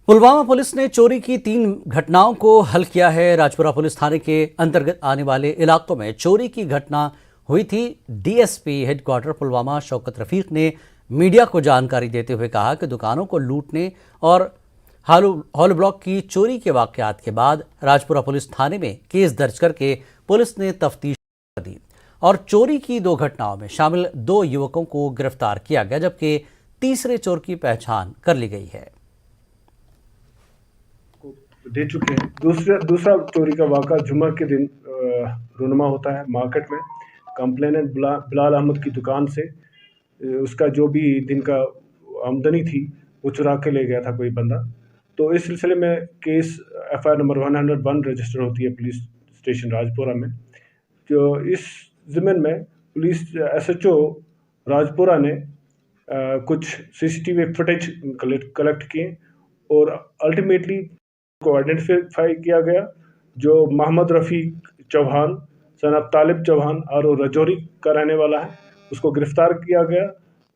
Pulwama police ने चोरी की 3 घटनाओं को हल किया है। राजपुरा पुलिस थाने के अंतर्गत आने वाले इलाकों में चोरी की घटना हुई थी। डीएसपी हेडक्वार्टर पुलवामा शौकत रफीक ने मीडिया को जानकारी देते हुए कहा कि दुकानों को लूटने और हॉल ब्लॉक की चोरी के वाकयात के बाद राजपुरा पुलिस थाने में केस दर्ज करके पुलिस ने तफ्तीश कर दी और चोरी की 2 घटनाओं में शामिल 2 युवकों को गिरफ्तार किया गया, जबकि तीसरे चोर की पहचान कर ली गई है। दे चुके हैं। दूसरा चोरी का वाक़ा जुम्मा के दिन रुनमा होता है मार्केट में। कंप्लेनेंट बिलाल अहमद की दुकान से उसका जो भी दिन का आमदनी थी वो चुरा के ले गया था कोई बंदा। तो इस सिलसिले में केस FIR नंबर 101 रजिस्टर होती है पुलिस स्टेशन राजपुरा में। जो इस ज़िम्मन में पुलिस SHO राजपुरा ने कुछ CCTV फुटेज कलेक्ट किए और अल्टीमेटली को आइडेंटिफाई किया गया। जो मोहम्मद रफ़ीक चौहान सन ऑफ तालिब चौहान और रजौरी का रहने वाला है, उसको गिरफ्तार किया गया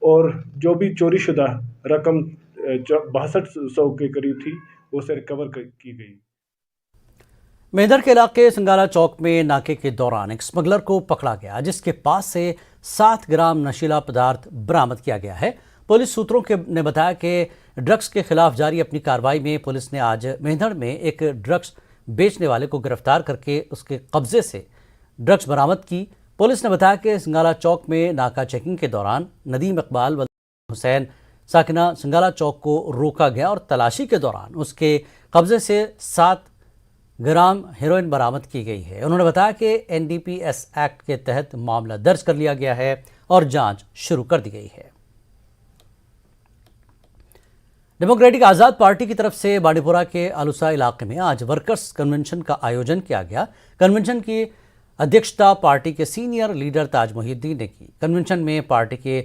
और जो भी चोरीशुदा रकम 6200 के करीब थी उसे रिकवर की गई। मेहंदर के इलाके संगाला चौक में नाके के दौरान एक स्मगलर को पकड़ा गया, जिसके पास से 7 ग्राम नशीला पदार्थ बरामद किया गया है। पुलिस सूत्रों ने बताया कि ड्रग्स के खिलाफ जारी अपनी कार्रवाई में पुलिस ने आज मेहंदर में एक ड्रग्स बेचने वाले को गिरफ्तार करके उसके कब्जे से ड्रग्स बरामद की। पुलिस ने बताया कि संगाला चौक में नाका चेकिंग के दौरान नदीम इकबाल व हुसैन साकिना संगाला चौक को रोका गया और तलाशी के दौरान उसके कब्जे से 7 ग्राम हेरोइन बरामद की गई है। उन्होंने बताया कि NDPS एक्ट के तहत मामला दर्ज कर लिया गया है और जांच शुरू कर दी गई है। डेमोक्रेटिक आज़ाद पार्टी की तरफ से बांडीपुरा के आलूसा इलाके में आज वर्कर्स कन्वेंशन का आयोजन किया गया। कन्वेंशन की अध्यक्षता पार्टी के सीनियर लीडर ताज मोहिउद्दीन ने की। कन्वेंशन में पार्टी के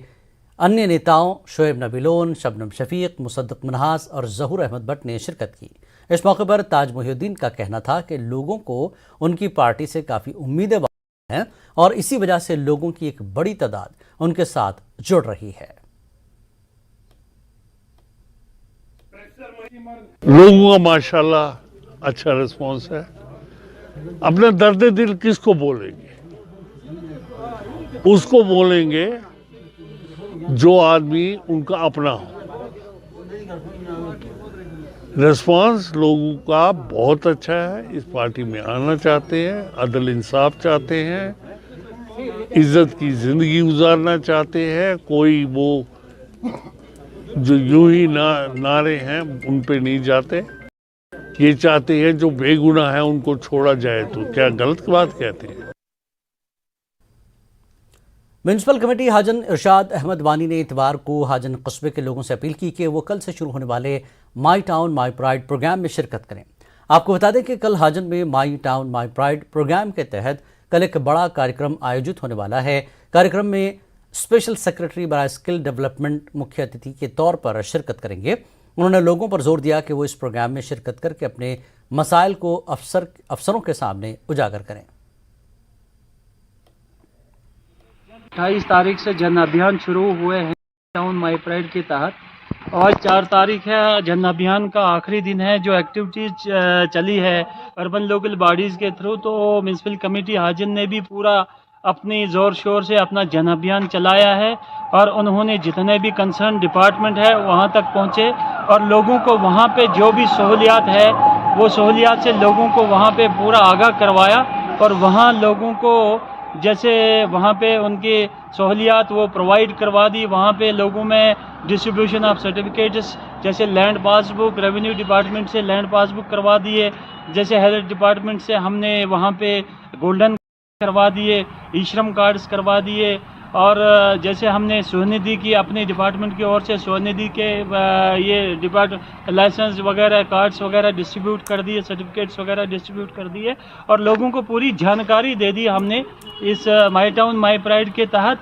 अन्य नेताओं शोएब नबी लोन, शबनम शफीक, मुसद्दक मनहास और जहूर अहमद भट्ट ने शिरकत की। इस मौके पर ताज मोहिउद्दीन का कहना था कि लोगों को उनकी पार्टी से काफ़ी उम्मीदें हैं और इसी वजह से लोगों की एक बड़ी तादाद उनके साथ जुड़ रही है। लोगों का माशाल्लाह अच्छा रिस्पांस है। अपना दर्द दिल किसको बोलेंगे? उसको बोलेंगे जो आदमी उनका अपना हो। रिस्पांस लोगों का बहुत अच्छा है। इस पार्टी में आना चाहते हैं, अदल इंसाफ चाहते हैं, इज्जत की जिंदगी गुजारना चाहते हैं। कोई वो जो यूं ही नारे हैं उन पे नहीं जाते। ये चाहते हैं जो बेगुनाह है उनको छोड़ा जाए। तो क्या गलत बात कहते हैं? म्यूनसिपल कमेटी हाजन इरशाद अहमद वानी ने इतवार को हाजन कस्बे के लोगों से अपील की कि वो कल से शुरू होने वाले My Town My Pride programme में शिरकत करें। आपको बता दें कि कल हाजन में My Town My Pride programme के तहत कल एक बड़ा कार्यक्रम आयोजित होने वाला है। कार्यक्रम में स्पेशल सेक्रेटरी बराए स्किल डेवलपमेंट मुख्य अतिथि के तौर पर शिरकत करेंगे। उन्होंने लोगों पर जोर दिया कि वो इस प्रोग्राम में शिरकत करके अपने मसाइल को अफसरों के सामने उजागर करें। 28 तारीख से जन अभियान शुरू हुए हैं टाउन माई प्राइड के तहत। आज 4 तारीख है, जन अभियान का आखिरी दिन है। जो एक्टिविटीज चली है अर्बन लोकल बॉडीज़ के थ्रू, तो म्यूनसिपल कमेटी हाजन ने भी पूरा अपनी ज़ोर शोर से अपना जन अभियान चलाया है और उन्होंने जितने भी कंसर्न डिपार्टमेंट है वहाँ तक पहुँचे और लोगों को वहाँ पे जो भी सहूलियात है वो सहूलियात से लोगों को वहाँ पे पूरा आगाह करवाया और वहाँ लोगों को जैसे वहाँ पे उनकी सहूलियात वो प्रोवाइड करवा दी। वहाँ पे लोगों में डिस्ट्रीब्यूशन ऑफ सर्टिफिकेट्स जैसे लैंड पासबुक, रेवेन्यू डिपार्टमेंट से लैंड पासबुक करवा दिए, जैसे हेल्थ डिपार्टमेंट से हमने वहाँ पे गोल्डन करवा दिए, ई श्रम कार्ड्स करवा दिए और जैसे हमने स्वनिधि की अपने डिपार्टमेंट की ओर से स्वनिधि के ये लाइसेंस वगैरह कार्ड्स वगैरह डिस्ट्रीब्यूट कर दिए, सर्टिफिकेट्स वगैरह डिस्ट्रीब्यूट कर दिए और लोगों को पूरी जानकारी दे दी हमने इस माई टाउन माई प्राइड के तहत।